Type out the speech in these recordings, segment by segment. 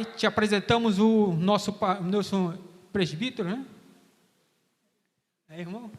Te apresentamos o nosso presbítero, né? Irmão?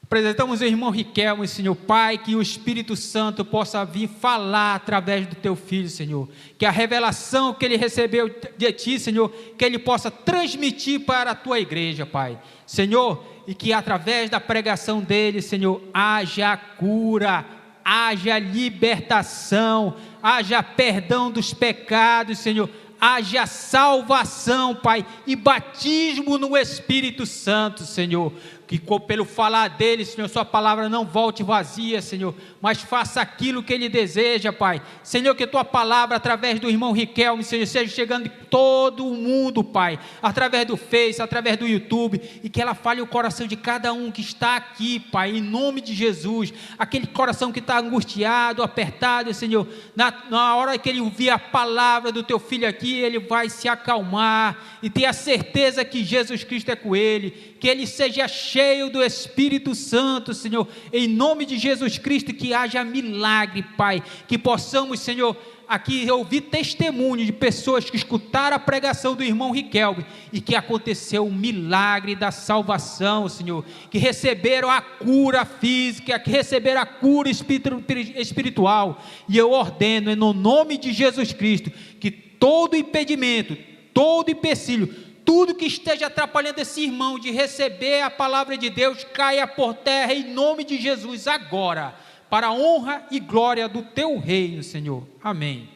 Apresentamos o irmão Riquelme, Senhor Pai, que o Espírito Santo possa vir falar através do Teu Filho, Senhor, que a revelação que ele recebeu de Ti, Senhor, que ele possa transmitir para a Tua igreja, Pai, Senhor, e que através da pregação dele, Senhor, haja cura, haja libertação, haja perdão dos pecados, Senhor, haja salvação, Pai, e batismo no Espírito Santo, Senhor, que pelo falar dele, Senhor, sua palavra não volte vazia, Senhor, mas faça aquilo que ele deseja, Pai, Senhor, que tua palavra, através do irmão Riquelme, Senhor, seja chegando em todo o mundo, Pai, através do Face, através do YouTube, e que ela fale o coração de cada um que está aqui, Pai, em nome de Jesus, aquele coração que está angustiado, apertado, Senhor, na hora que ele ouvir a palavra do teu filho aqui, ele vai se acalmar, e ter a certeza que Jesus Cristo é com ele, que ele seja cheio do Espírito Santo, Senhor, em nome de Jesus Cristo, que haja milagre, Pai, que possamos, Senhor, aqui ouvir testemunho de pessoas que escutaram a pregação do irmão Riquelme, e que aconteceu um milagre da salvação, Senhor, que receberam a cura física, que receberam a cura espiritual, e eu ordeno, no nome de Jesus Cristo, que todo impedimento, todo empecilho, tudo que esteja atrapalhando esse irmão de receber a palavra de Deus, caia por terra em nome de Jesus agora, para a honra e glória do teu reino, Senhor. Amém.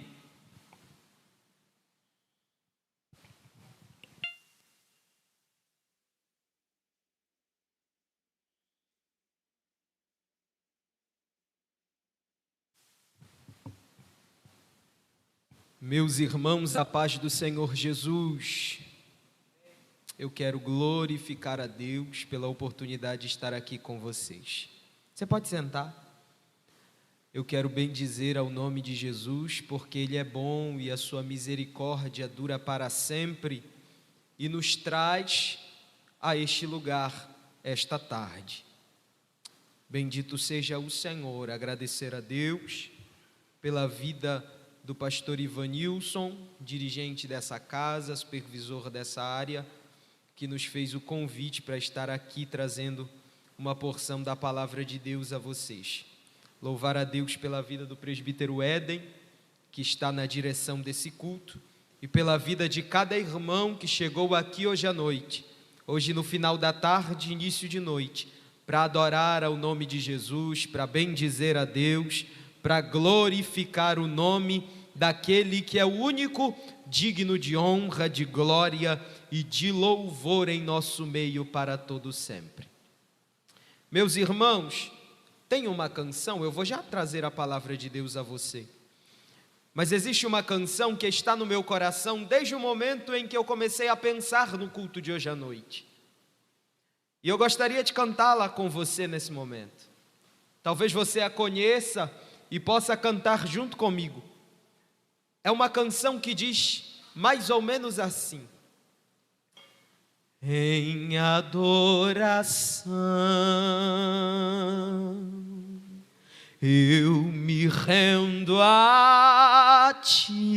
Meus irmãos, a paz do Senhor Jesus. Eu quero glorificar a Deus pela oportunidade de estar aqui com vocês. Você pode sentar? Eu quero bendizer ao nome de Jesus, porque Ele é bom e a sua misericórdia dura para sempre, e nos traz a este lugar, esta tarde. Bendito seja o Senhor. Agradecer a Deus pela vida do pastor Ivanilson, dirigente dessa casa, supervisor dessa área, que nos fez o convite para estar aqui trazendo uma porção da palavra de Deus a vocês. Louvar a Deus pela vida do presbítero Éden, que está na direção desse culto, e pela vida de cada irmão que chegou aqui hoje à noite, hoje no final da tarde, início de noite, para adorar ao nome de Jesus, para bendizer a Deus, para glorificar o nome daquele que é o único digno de honra, de glória e de louvor em nosso meio para todo sempre. Meus irmãos, tem uma canção, eu vou já trazer a palavra de Deus a você, mas existe uma canção que está no meu coração desde o momento em que eu comecei a pensar no culto de hoje à noite, e eu gostaria de cantá-la com você nesse momento. Talvez você a conheça e possa cantar junto comigo. É uma canção que diz mais ou menos assim: em adoração eu me rendo a ti,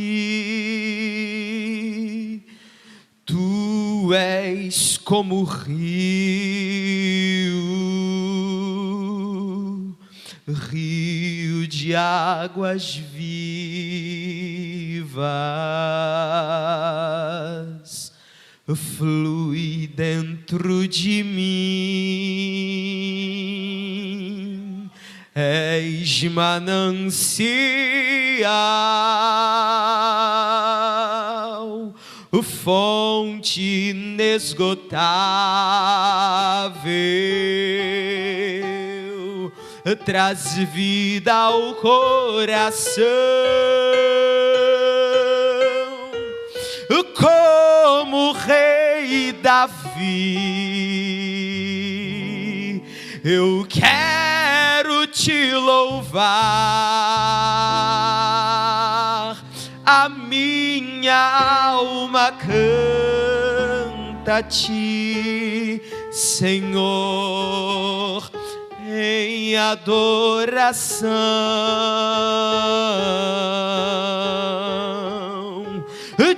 tu és como o rio de águas vivas, flui dentro de mim, és manancial, fonte inesgotável, traz vida ao coração, como rei Davi, eu quero te louvar, a minha alma canta a ti, Senhor, em adoração.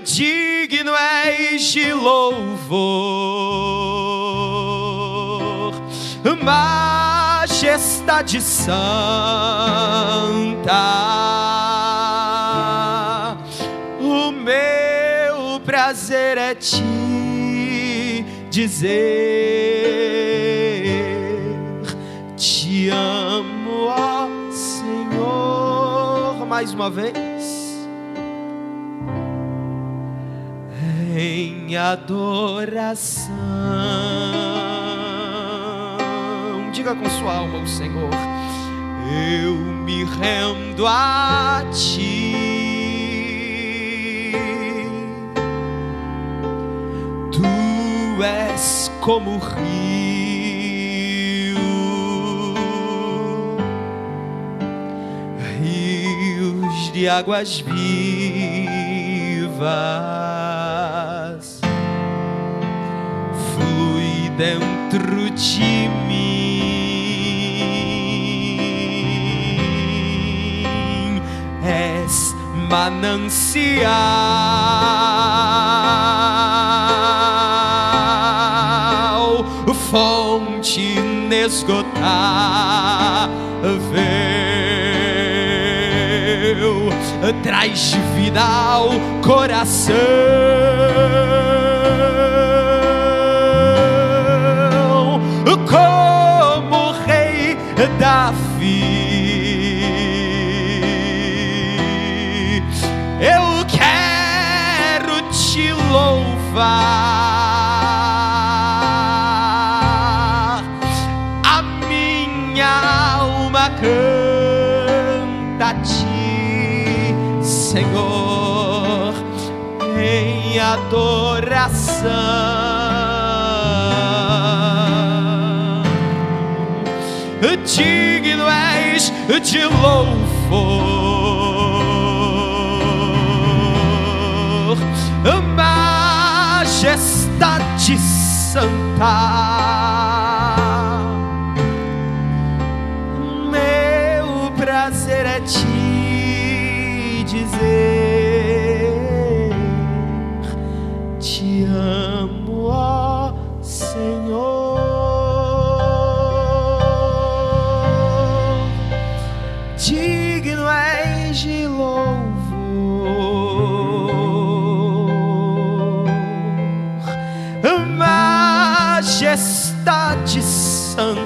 digno és de louvor, majestade santa. O meu prazer é te dizer: te amo, ó Senhor. Mais uma vez, em adoração. Diga com sua alma ao Senhor: eu me rendo a ti. Tu és como o rio, rios de águas vivas, flui dentro de mim. És manancial, fonte inesgotável, traz vida ao coração. Como rei Davi, eu quero te louvar. A minha alma canta a ti, Senhor, em adoração. Digno és de louvor, majestade santa. Meu prazer é te dizer: te amo, ó Senhor. Digno és de louvor, majestade santa.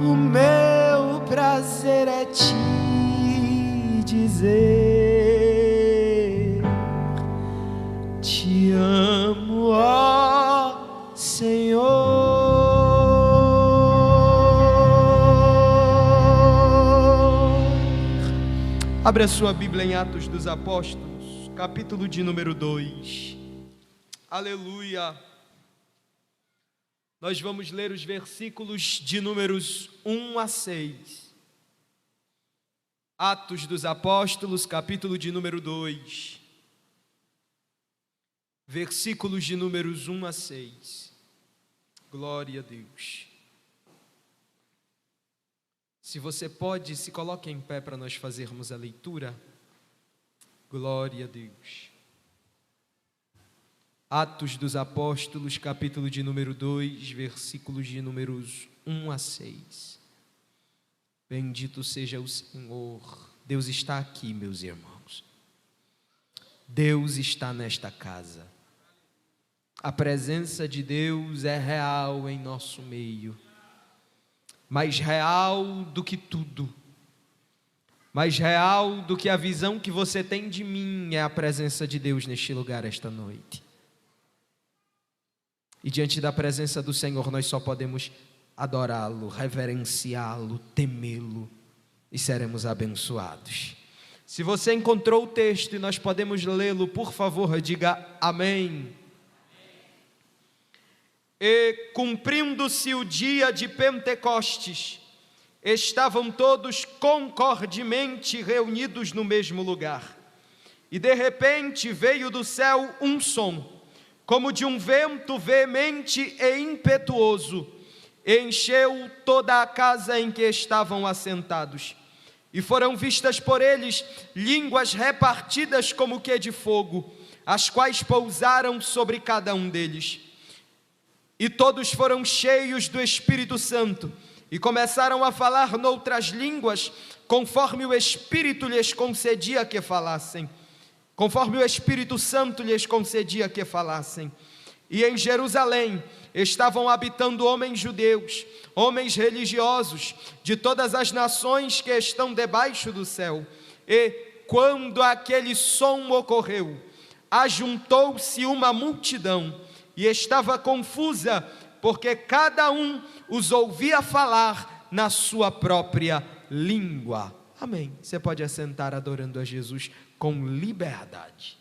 O meu prazer é te dizer: te amo, ó Senhor. Abra a sua Bíblia em Atos dos Apóstolos, capítulo de número 2. Aleluia. Nós vamos ler os versículos de números 1 a 6. Atos dos Apóstolos, capítulo de número 2. Versículos de números 1 a 6. Glória a Deus. Se você pode, se coloque em pé para nós fazermos a leitura. Glória a Deus. Atos dos Apóstolos, capítulo de número 2, versículos de números 1 a 6. Bendito seja o Senhor. Deus está aqui, meus irmãos. Deus está nesta casa. A presença de Deus é real em nosso meio. Mais real do que tudo, mais real do que a visão que você tem de mim é a presença de Deus neste lugar esta noite. E diante da presença do Senhor nós só podemos adorá-lo, reverenciá-lo, temê-lo e seremos abençoados. Se você encontrou o texto e nós podemos lê-lo, por favor, diga amém. E cumprindo-se o dia de Pentecostes, estavam todos concordemente reunidos no mesmo lugar. E de repente veio do céu um som, como de um vento veemente e impetuoso, e encheu toda a casa em que estavam assentados. E foram vistas por eles línguas repartidas como que de fogo, as quais pousaram sobre cada um deles. E todos foram cheios do Espírito Santo, e começaram a falar noutras línguas, conforme o Espírito lhes concedia que falassem. Conforme o Espírito Santo lhes concedia que falassem. E em Jerusalém estavam habitando homens judeus, homens religiosos, de todas as nações que estão debaixo do céu. E, quando aquele som ocorreu, ajuntou-se uma multidão, e estava confusa, porque cada um os ouvia falar na sua própria língua. Amém. Você pode assentar adorando a Jesus com liberdade.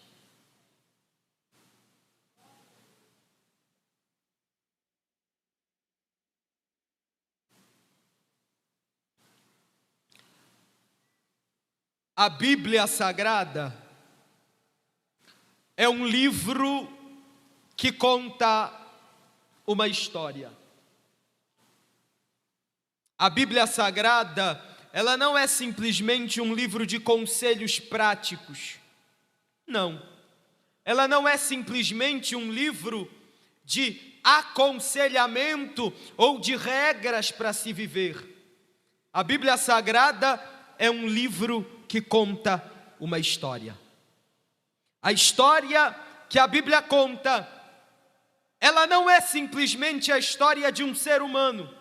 A Bíblia Sagrada é um livro que conta uma história. A Bíblia Sagrada, ela não é simplesmente um livro de conselhos práticos. Não. Ela não é simplesmente um livro de aconselhamento ou de regras para se viver. A Bíblia Sagrada é um livro que conta uma história. A história que a Bíblia conta, ela não é simplesmente a história de um ser humano.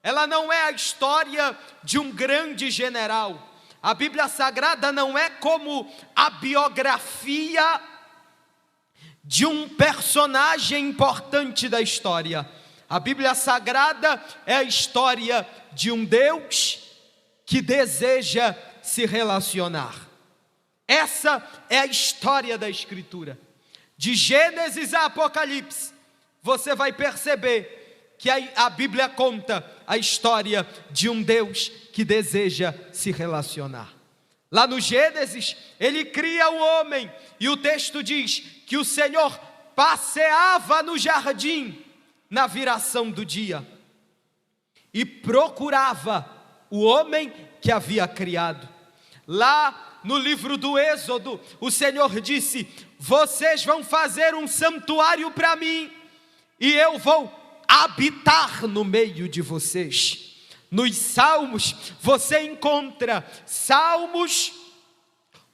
Ela não é a história de um grande general. A Bíblia Sagrada não é como a biografia de um personagem importante da história. A Bíblia Sagrada é a história de um Deus que deseja se relacionar. Essa é a história da Escritura. De Gênesis a Apocalipse, você vai perceber que a Bíblia conta a história de um Deus que deseja se relacionar. Lá no Gênesis, ele cria o homem, e o texto diz que o Senhor passeava no jardim na viração do dia e procurava o homem que havia criado. Lá no livro do Êxodo, o Senhor disse: vocês vão fazer um santuário para mim, e eu vou habitar no meio de vocês. Nos Salmos, você encontra salmos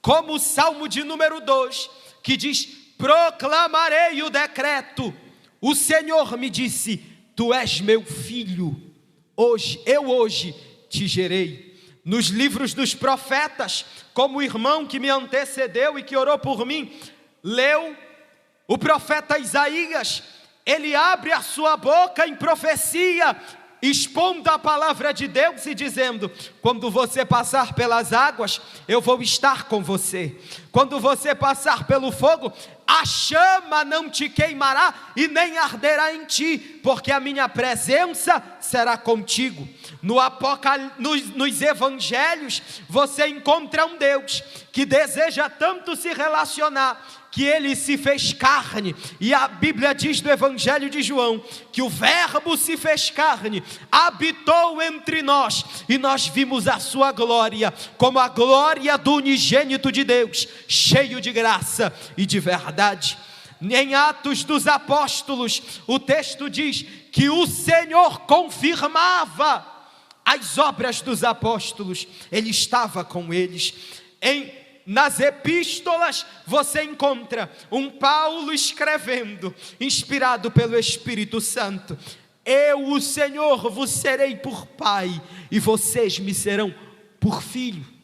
como o Salmo de número 2, que diz: proclamarei o decreto. O Senhor me disse: tu és meu filho, eu hoje te gerei. Nos livros dos profetas, como o irmão que me antecedeu e que orou por mim, leu o profeta Isaías. Ele abre a sua boca em profecia, expondo a palavra de Deus e dizendo: quando você passar pelas águas, eu vou estar com você. Quando você passar pelo fogo, a chama não te queimará e nem arderá em ti, porque a minha presença será contigo. Nos evangelhos, você encontra um Deus que deseja tanto se relacionar, que ele se fez carne. E a Bíblia diz no Evangelho de João que o Verbo se fez carne, habitou entre nós, e nós vimos a sua glória, como a glória do unigênito de Deus, cheio de graça e de verdade. Em Atos dos Apóstolos, o texto diz que o Senhor confirmava as obras dos apóstolos, ele estava com eles. Nas epístolas você encontra um Paulo escrevendo, inspirado pelo Espírito Santo: eu, o Senhor, vos serei por pai, e vocês me serão por filhos.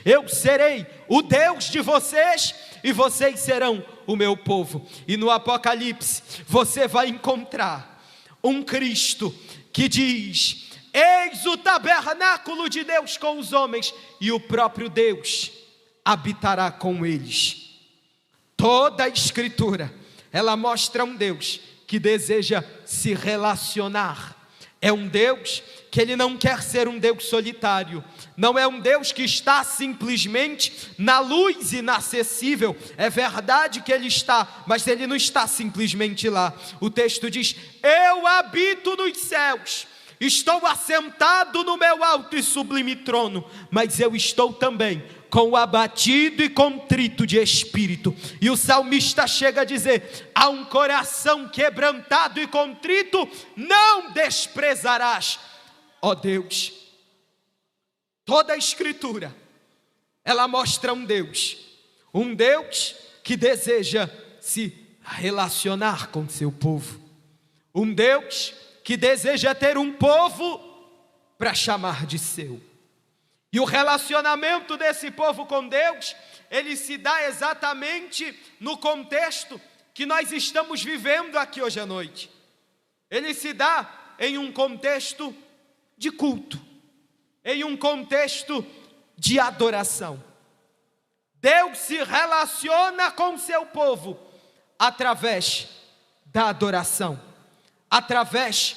Eu serei o Deus de vocês, e vocês serão o meu povo. E no Apocalipse você vai encontrar um Cristo que diz: eis o tabernáculo de Deus com os homens, e o próprio Deus habitará com eles. Toda a Escritura, ela mostra um Deus que deseja se relacionar. É um Deus que ele não quer ser um Deus solitário. Não é um Deus que está simplesmente na luz inacessível. É verdade que ele está, mas ele não está simplesmente lá. O texto diz: eu habito nos céus, estou assentado no meu alto e sublime trono, mas eu estou também com o abatido e contrito de espírito. E o salmista chega a dizer: a um coração quebrantado e contrito não desprezarás, ó Deus. Toda a escritura, ela mostra um Deus que deseja se relacionar com seu povo, um Deus que deseja ter um povo para chamar de seu. E o relacionamento desse povo com Deus, ele se dá exatamente no contexto que nós estamos vivendo aqui hoje à noite. Ele se dá em um contexto de culto, em um contexto de adoração. Deus se relaciona com seu povo através da adoração, através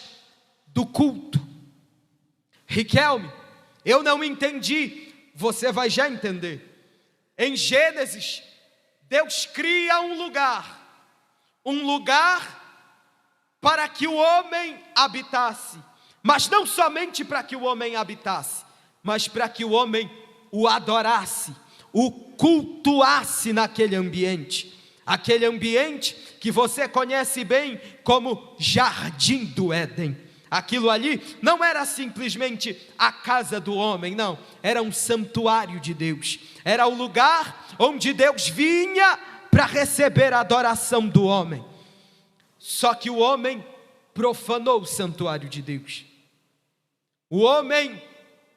do culto. Riquelme, eu não entendi, você vai já entender. Em Gênesis, Deus cria um lugar para que o homem habitasse, mas não somente para que o homem habitasse, mas para que o homem o adorasse, o cultuasse naquele ambiente, aquele ambiente que você conhece bem como Jardim do Éden. Aquilo ali não era simplesmente a casa do homem, não, era um santuário de Deus, era o lugar onde Deus vinha para receber a adoração do homem. Só que o homem profanou o santuário de Deus, o homem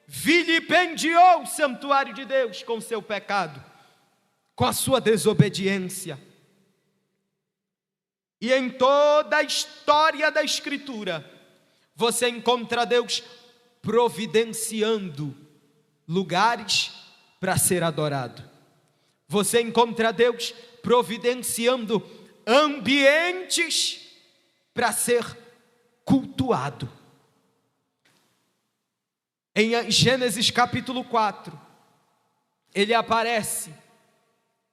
vilipendiou o santuário de Deus com seu pecado, com a sua desobediência. E em toda a história da Escritura, você encontra Deus providenciando lugares para ser adorado. Você encontra Deus providenciando ambientes para ser cultuado. Em Gênesis capítulo 4, ele aparece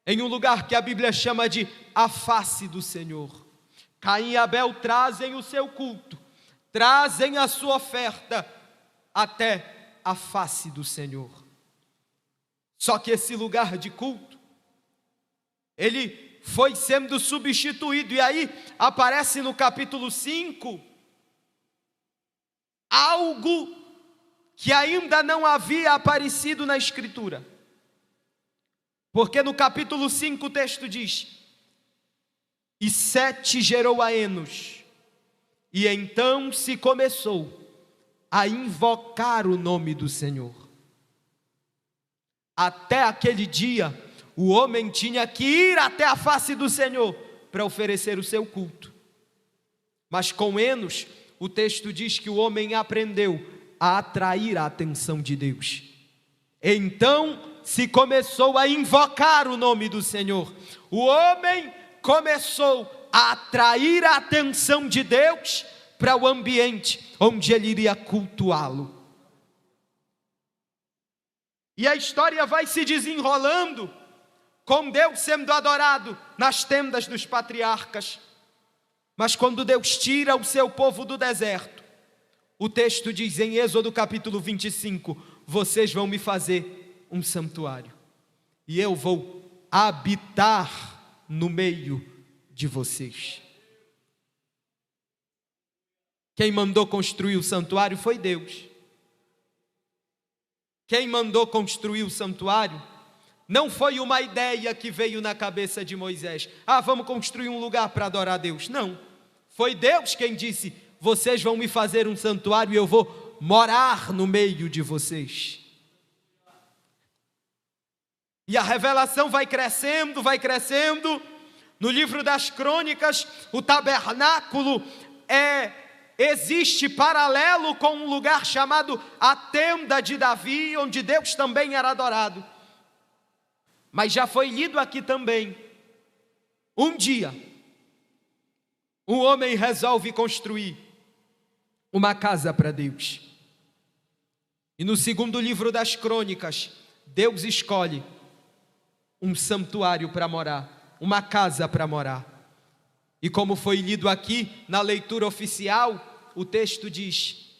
em um lugar que a Bíblia chama de a face do Senhor. Caim e Abel trazem o seu culto, trazem a sua oferta até a face do Senhor. Só que esse lugar de culto, ele foi sendo substituído, e aí aparece no capítulo 5, algo que ainda não havia aparecido na Escritura. Porque no capítulo 5 o texto diz: e Sete gerou a Enos, e então se começou a invocar o nome do Senhor. Até aquele dia, o homem tinha que ir até a face do Senhor para oferecer o seu culto. Mas com Enos, o texto diz que o homem aprendeu a atrair a atenção de Deus. Então se começou a invocar o nome do Senhor. O homem começou a atrair a atenção de Deus para o ambiente onde ele iria cultuá-lo. E a história vai se desenrolando com Deus sendo adorado nas tendas dos patriarcas. Mas quando Deus tira o seu povo do deserto, o texto diz em Êxodo capítulo 25: vocês vão me fazer um santuário, e eu vou habitar no meio de vocês. Quem mandou construir o santuário foi Deus. Quem mandou construir o santuário não foi uma ideia que veio na cabeça de Moisés: vamos construir um lugar para adorar a Deus. Não, foi Deus quem disse: vocês vão me fazer um santuário e eu vou morar no meio de vocês. E a revelação vai crescendo, vai crescendo. No livro das Crônicas, o tabernáculo existe paralelo com um lugar chamado a Tenda de Davi, onde Deus também era adorado. Mas já foi lido aqui também, um dia, um homem resolve construir uma casa para Deus. E no segundo livro das Crônicas, Deus escolhe um santuário para morar, uma casa para morar. E como foi lido aqui na leitura oficial, o texto diz: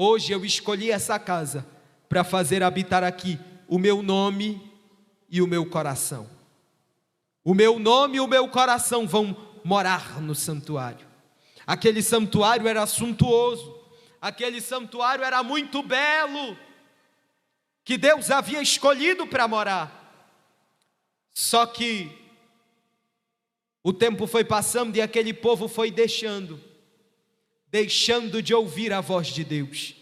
Hoje eu escolhi essa casa para fazer habitar aqui o meu nome e o meu coração. O meu nome e o meu coração vão morar no santuário. Aquele santuário era suntuoso, aquele santuário era muito belo, que Deus havia escolhido para morar. Só que o tempo foi passando e aquele povo foi deixando de ouvir a voz de Deus,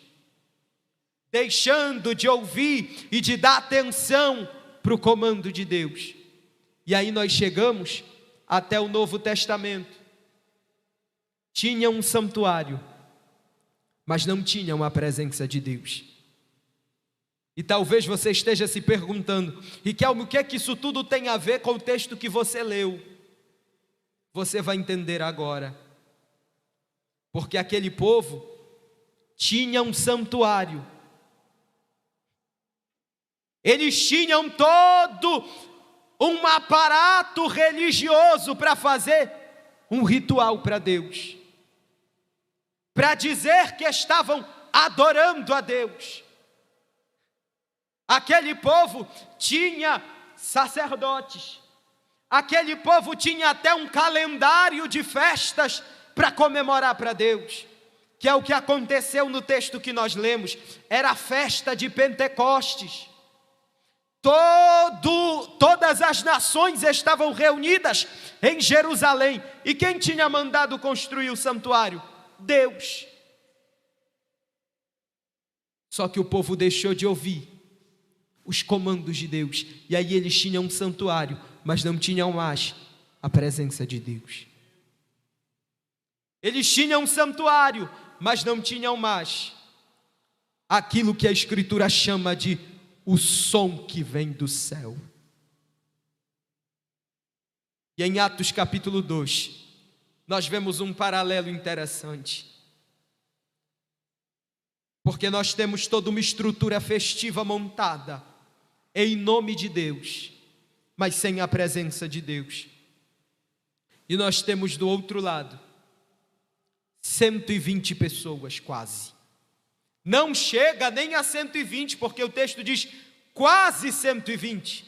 deixando de ouvir e de dar atenção para o comando de Deus. E aí nós chegamos até o Novo Testamento. Tinha um santuário, mas não tinham a presença de Deus. E talvez você esteja se perguntando: Riquelme, o que é que isso tudo tem a ver com o texto que você leu? Você vai entender agora. Porque aquele povo tinha um santuário. Eles tinham todo um aparato religioso para fazer um ritual para Deus, para dizer que estavam adorando a Deus. Aquele povo tinha sacerdotes, aquele povo tinha até um calendário de festas para comemorar para Deus, que é o que aconteceu no texto que nós lemos. Era a festa de Pentecostes. Todas as nações estavam reunidas em Jerusalém. E quem tinha mandado construir o santuário? Deus. Só que o povo deixou de ouvir os comandos de Deus, e aí eles tinham um santuário, mas não tinham mais a presença de Deus. Eles tinham um santuário, mas não tinham mais aquilo que a Escritura chama de o som que vem do céu. E em Atos capítulo 2, nós vemos um paralelo interessante. Porque nós temos toda uma estrutura festiva montada em nome de Deus, mas sem a presença de Deus. E nós temos do outro lado 120 pessoas quase. Não chega nem a 120, porque o texto diz quase 120.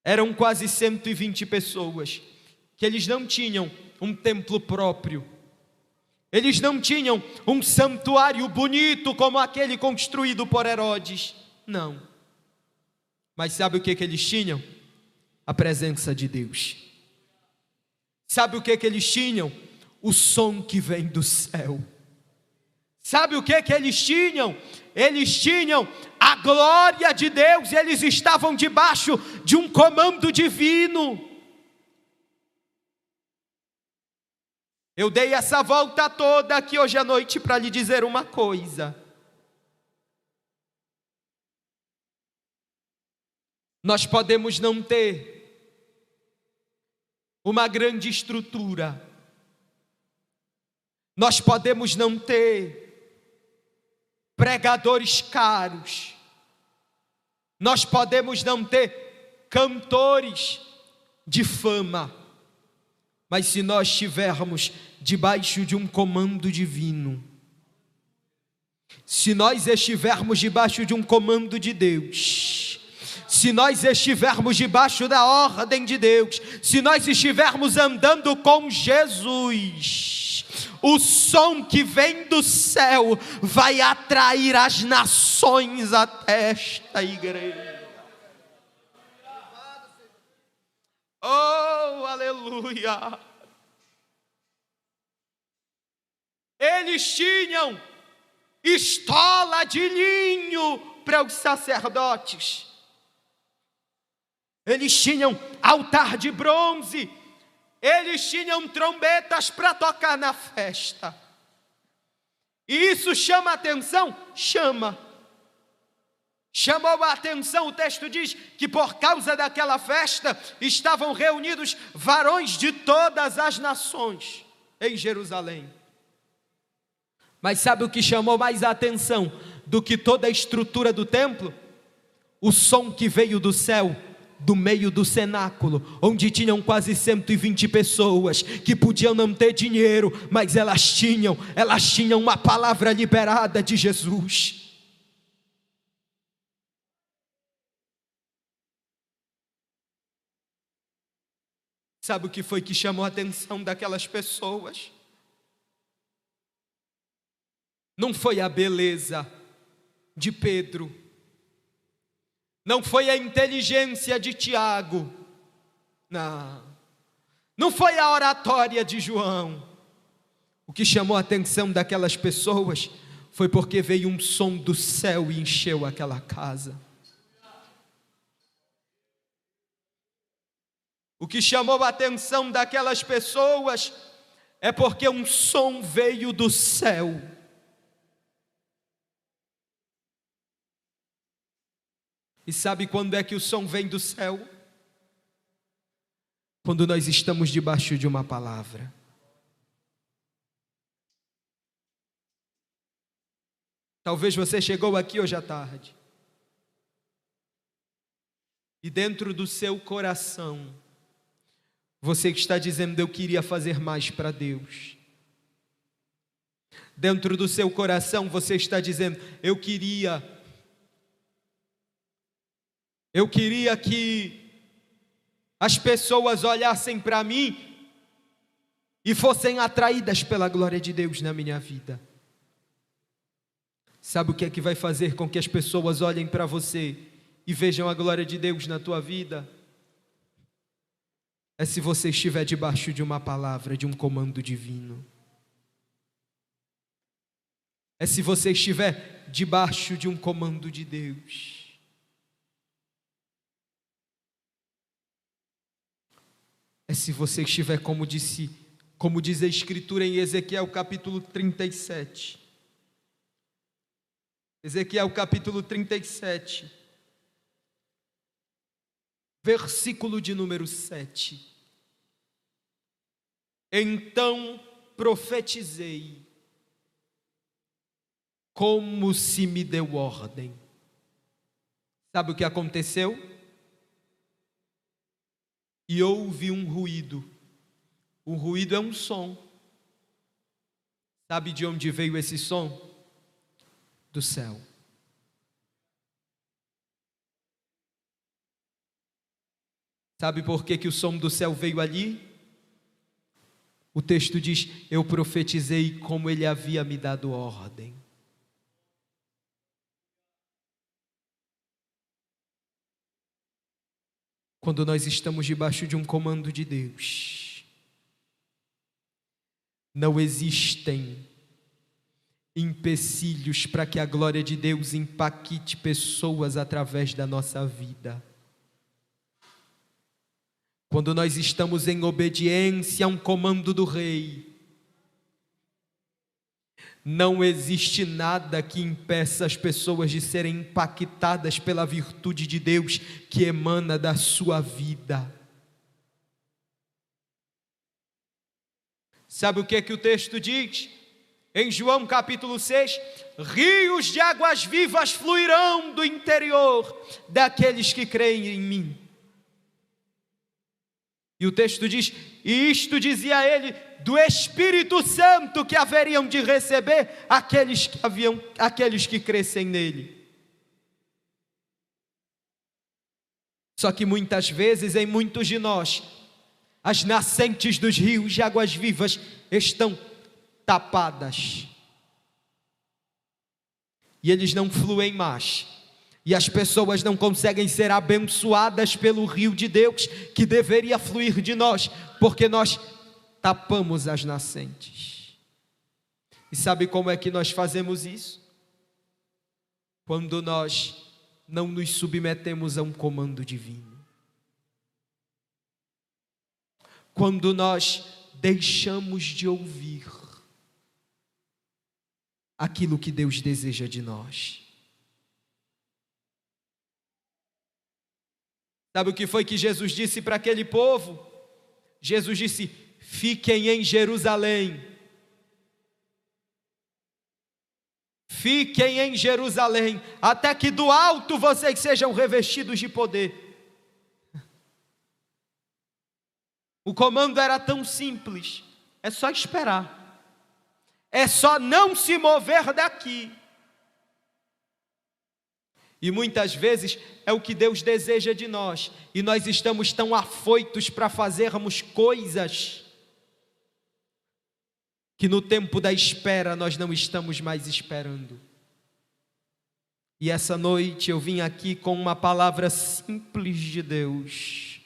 Eram quase 120 pessoas, que eles não tinham um templo próprio. Eles não tinham um santuário bonito como aquele construído por Herodes. Não. Mas sabe o que eles tinham? A presença de Deus. Sabe o que eles tinham? O som que vem do céu. Sabe o que eles tinham? Eles tinham a glória de Deus, e eles estavam debaixo de um comando divino. Eu dei essa volta toda aqui hoje à noite para lhe dizer uma coisa. Nós podemos não ter uma grande estrutura, nós podemos não ter pregadores caros, nós podemos não ter cantores de fama, mas se nós estivermos debaixo de um comando divino, se nós estivermos debaixo de um comando de Deus, se nós estivermos debaixo da ordem de Deus, se nós estivermos andando com Jesus, o som que vem do céu vai atrair as nações até esta igreja. Oh, aleluia! Eles tinham estola de linho para os sacerdotes. Eles tinham altar de bronze. Eles tinham trombetas para tocar na festa. E isso chama a atenção? Chama. Chamou a atenção, o texto diz que por causa daquela festa estavam reunidos varões de todas as nações em Jerusalém. Mas sabe o que chamou mais a atenção do que toda a estrutura do templo? O som que veio do céu do meio do cenáculo, onde tinham quase 120 pessoas, que podiam não ter dinheiro, mas elas tinham uma palavra liberada de Jesus. Sabe o que foi que chamou a atenção daquelas pessoas? Não foi a beleza de Pedro, não foi a inteligência de Tiago, não foi a oratória de João. O que chamou a atenção daquelas pessoas foi porque veio um som do céu e encheu aquela casa. O que chamou a atenção daquelas pessoas é porque um som veio do céu. E sabe quando é que o som vem do céu? Quando nós estamos debaixo de uma palavra. Talvez você chegou aqui hoje à tarde e dentro do seu coração você está dizendo: eu queria fazer mais para Deus. Dentro do seu coração você está dizendo: eu queria que as pessoas olhassem para mim e fossem atraídas pela glória de Deus na minha vida. Sabe o que é que vai fazer com que as pessoas olhem para você e vejam a glória de Deus na tua vida? É se você estiver debaixo de uma palavra, de um comando divino. É se você estiver debaixo de um comando de Deus. É se você estiver, como diz a Escritura em Ezequiel capítulo 37. Ezequiel capítulo 37, versículo de número 7. Então profetizei, como se me deu ordem. Sabe o que aconteceu? E houve um ruído. O ruído é um som. Sabe de onde veio esse som? Do céu. Sabe por que o som do céu veio ali? O texto diz: eu profetizei como ele havia me dado ordem. Quando nós estamos debaixo de um comando de Deus, não existem empecilhos para que a glória de Deus impacte pessoas através da nossa vida. Quando nós estamos em obediência a um comando do Rei, não existe nada que impeça as pessoas de serem impactadas pela virtude de Deus que emana da sua vida. Sabe o que o texto diz? Em João capítulo 6, rios de águas vivas fluirão do interior daqueles que creem em mim. E o texto diz: e isto dizia ele do Espírito Santo que haveriam de receber aqueles que crescem nele. Só que muitas vezes, em muitos de nós, as nascentes dos rios de águas vivas estão tapadas, e eles não fluem mais, e as pessoas não conseguem ser abençoadas pelo rio de Deus que deveria fluir de nós, porque nós tapamos as nascentes. E sabe como é que nós fazemos isso? Quando nós não nos submetemos a um comando divino, quando nós deixamos de ouvir aquilo que Deus deseja de nós. Sabe o que foi que Jesus disse para aquele povo? Jesus disse: fiquem em Jerusalém. Fiquem em Jerusalém, até que do alto vocês sejam revestidos de poder. O comando era tão simples: é só esperar, é só não se mover daqui. E muitas vezes é o que Deus deseja de nós, e nós estamos tão afoitos para fazermos coisas, que no tempo da espera nós não estamos mais esperando. E essa noite eu vim aqui com uma palavra simples de Deus: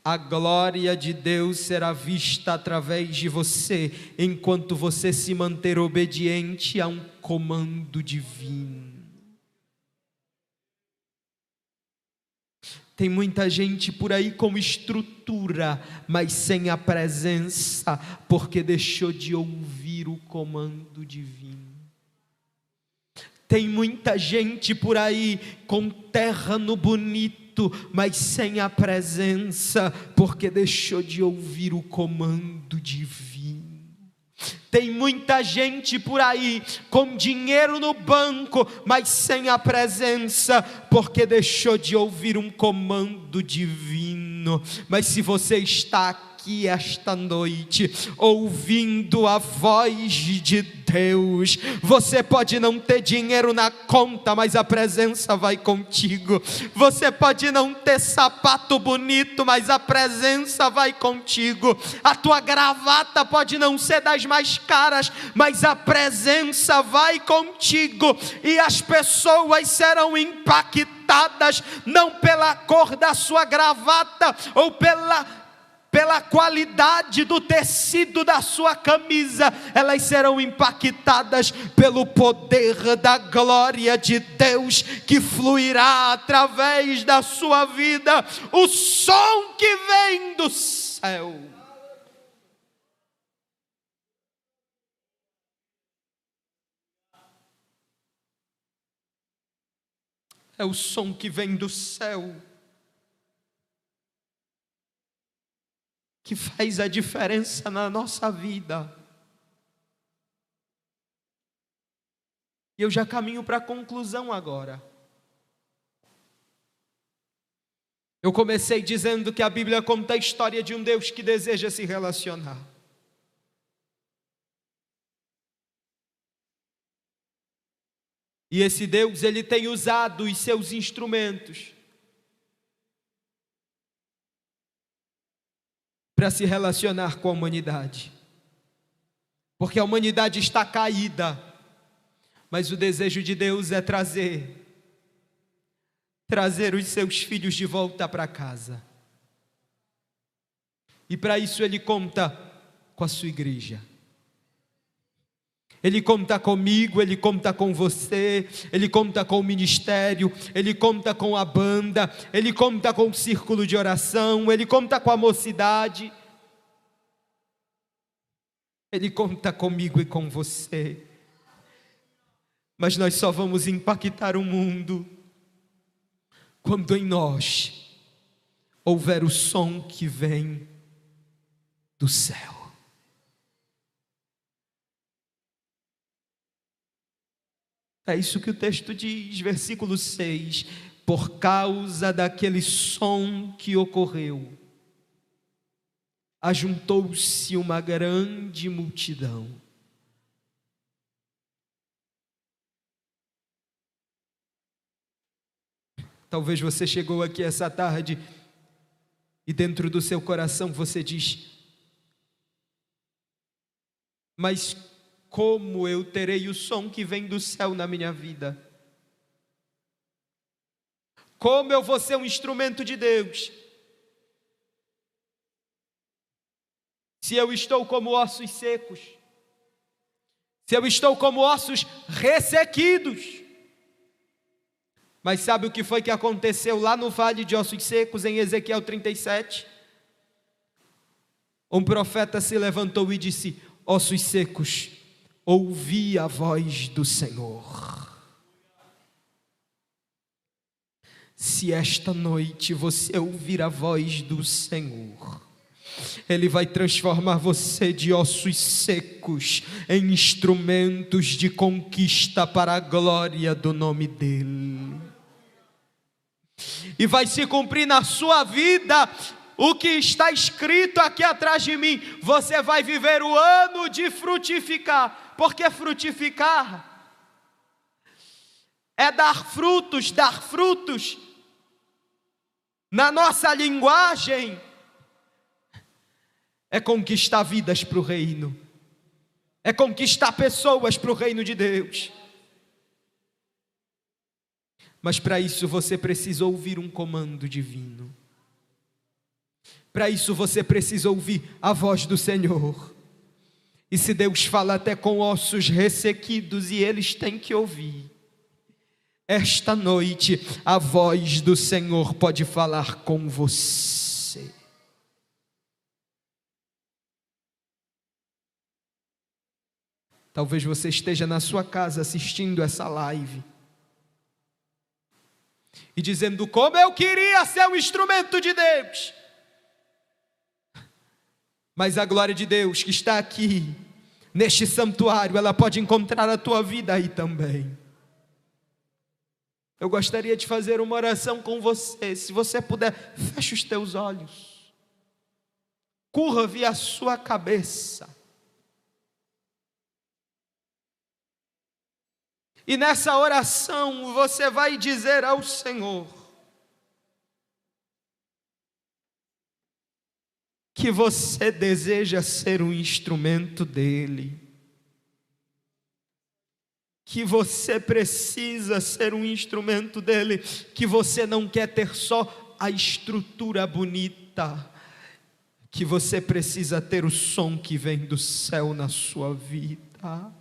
a glória de Deus será vista através de você, enquanto você se manter obediente a um comando divino. Tem muita gente por aí com estrutura, mas sem a presença, porque deixou de ouvir o comando divino. Tem muita gente por aí com terreno bonito, mas sem a presença, porque deixou de ouvir o comando divino. Tem muita gente por aí com dinheiro no banco, mas sem a presença, porque deixou de ouvir um comando divino. Mas se você está aqui esta noite, ouvindo a voz de Deus, você pode não ter dinheiro na conta, mas a presença vai contigo. Você pode não ter sapato bonito, mas a presença vai contigo. A tua gravata pode não ser das mais caras, mas a presença vai contigo. E as pessoas serão impactadas, não pela cor da sua gravata, ou pela qualidade do tecido da sua camisa, elas serão impactadas pelo poder da glória de Deus, que fluirá através da sua vida, o som que vem do céu. É o som que vem do céu que faz a diferença na nossa vida. E eu já caminho para a conclusão agora. Eu comecei dizendo que a Bíblia conta a história de um Deus que deseja se relacionar. E esse Deus, ele tem usado os seus instrumentos para se relacionar com a humanidade, porque a humanidade está caída, mas o desejo de Deus é trazer os seus filhos de volta para casa, e para isso Ele conta com a sua igreja. Ele conta comigo, Ele conta com você, Ele conta com o ministério, Ele conta com a banda, Ele conta com o círculo de oração, Ele conta com a mocidade. Ele conta comigo e com você. Mas nós só vamos impactar o mundo quando em nós houver o som que vem do céu. É isso que o texto diz, versículo 6. Por causa daquele som que ocorreu, ajuntou-se uma grande multidão. Talvez você chegou aqui essa tarde e dentro do seu coração você diz: mas como eu terei o som que vem do céu na minha vida? Como eu vou ser um instrumento de Deus, se eu estou como ossos secos, se eu estou como ossos ressequidos? Mas sabe o que foi que aconteceu lá no vale de ossos secos, em Ezequiel 37? Um profeta se levantou e disse: ossos secos, ouvi a voz do Senhor. Se esta noite você ouvir a voz do Senhor, Ele vai transformar você de ossos secos em instrumentos de conquista para a glória do nome dEle. E vai se cumprir na sua vida o que está escrito aqui atrás de mim. Você vai viver o ano de frutificar. Porque frutificar é dar frutos. Dar frutos, na nossa linguagem, é conquistar vidas para o reino. É conquistar pessoas para o reino de Deus. Mas para isso você precisa ouvir um comando divino. Para isso você precisa ouvir a voz do Senhor. E se Deus fala até com ossos ressequidos, e eles têm que ouvir, esta noite a voz do Senhor pode falar com você. Talvez você esteja na sua casa assistindo essa live e dizendo: como eu queria ser um instrumento de Deus. Mas a glória de Deus que está aqui, neste santuário, ela pode encontrar a tua vida aí também. Eu gostaria de fazer uma oração com você. Se você puder, feche os teus olhos. Curve a sua cabeça. E nessa oração você vai dizer ao Senhor que você deseja ser um instrumento dEle, que você precisa ser um instrumento dEle, que você não quer ter só a estrutura bonita, que você precisa ter o som que vem do céu na sua vida.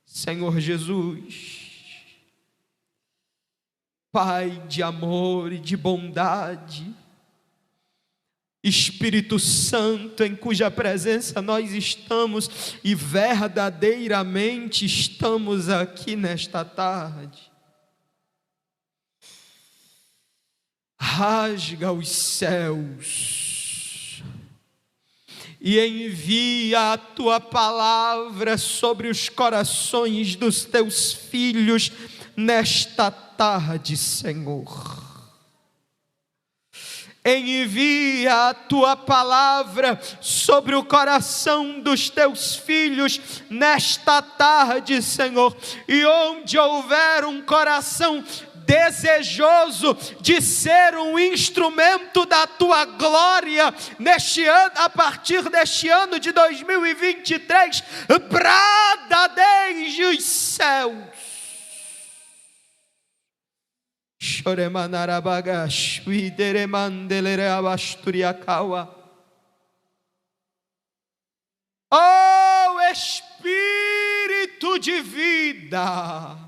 Senhor Jesus, Pai de amor e de bondade, Espírito Santo, em cuja presença nós estamos e verdadeiramente estamos aqui nesta tarde, rasga os céus e envia a tua palavra sobre os corações dos teus filhos nesta tarde, Senhor. Envia a tua palavra sobre o coração dos teus filhos nesta tarde, Senhor. E onde houver um coração desejoso de ser um instrumento da tua glória neste ano, a partir deste ano de 2023, brada desde os céus. Oh Espírito de vida,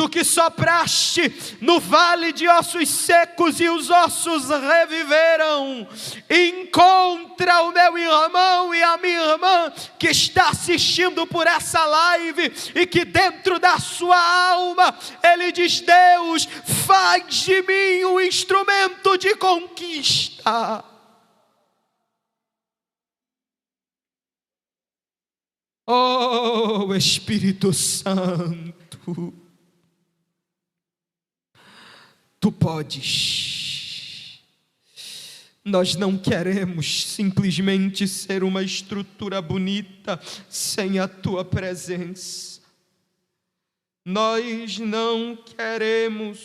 Tu que sopraste no vale de ossos secos e os ossos reviveram, encontra o meu irmão e a minha irmã que está assistindo por essa live e que dentro da sua alma ele diz: Deus, faz de mim um instrumento de conquista. Oh Espírito Santo, Tu podes. Nós não queremos simplesmente ser uma estrutura bonita sem a Tua presença. Nós não queremos.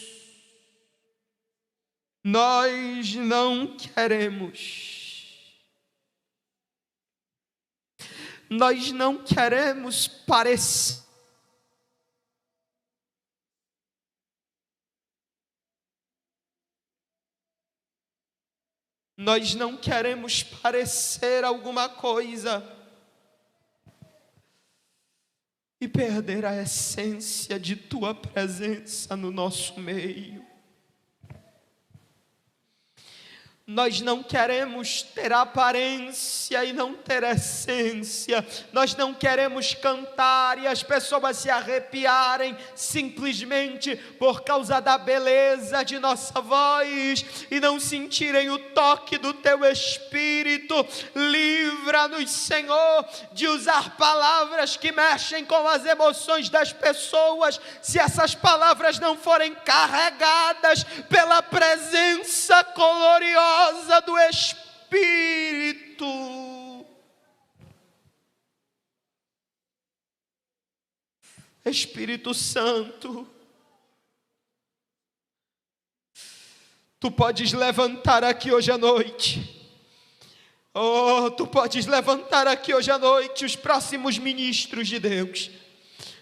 Nós não queremos. Nós não queremos parecer. Nós não queremos parecer alguma coisa e perder a essência de Tua presença no nosso meio. Nós não queremos ter aparência e não ter essência. Nós não queremos cantar e as pessoas se arrepiarem simplesmente por causa da beleza de nossa voz e não sentirem o toque do Teu Espírito. Livra-nos, Senhor, de usar palavras que mexem com as emoções das pessoas, se essas palavras não forem carregadas pela presença gloriosa do Espírito. Espírito Santo, Tu podes levantar aqui hoje à noite. Oh, Tu podes levantar aqui hoje à noite os próximos ministros de Deus.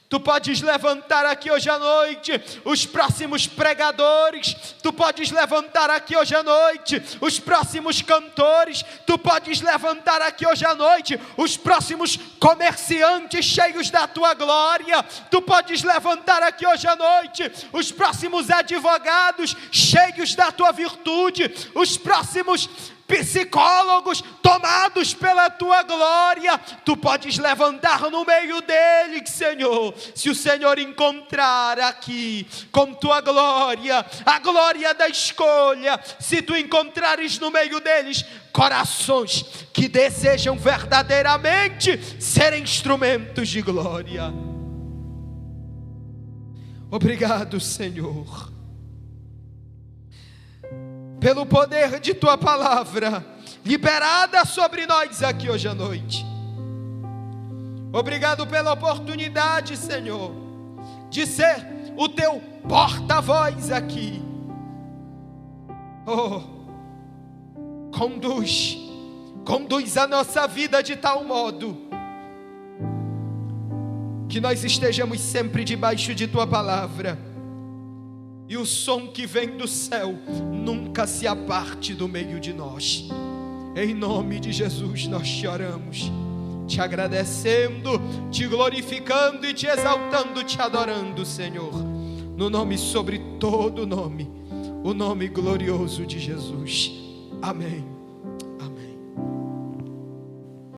Tu podes levantar aqui hoje à noite os próximos pregadores. Tu podes levantar aqui hoje à noite os próximos cantores. Tu podes levantar aqui hoje à noite os próximos comerciantes cheios da Tua glória. Tu podes levantar aqui hoje à noite os próximos advogados cheios da Tua virtude. Os próximos psicólogos tomados pela Tua glória. Tu podes levantar no meio deles, Senhor, se o Senhor encontrar aqui com Tua glória, a glória da escolha, se Tu encontrares no meio deles corações que desejam verdadeiramente ser instrumentos de glória. Obrigado, Senhor, pelo poder de Tua palavra, liberada sobre nós aqui hoje à noite. Obrigado pela oportunidade, Senhor, de ser o Teu porta-voz aqui. Oh, conduz a nossa vida de tal modo que nós estejamos sempre debaixo de Tua palavra. E o som que vem do céu nunca se aparte do meio de nós. Em nome de Jesus nós te oramos, te agradecendo, te glorificando e te exaltando, te adorando, Senhor, no nome sobre todo nome, o nome glorioso de Jesus. Amém.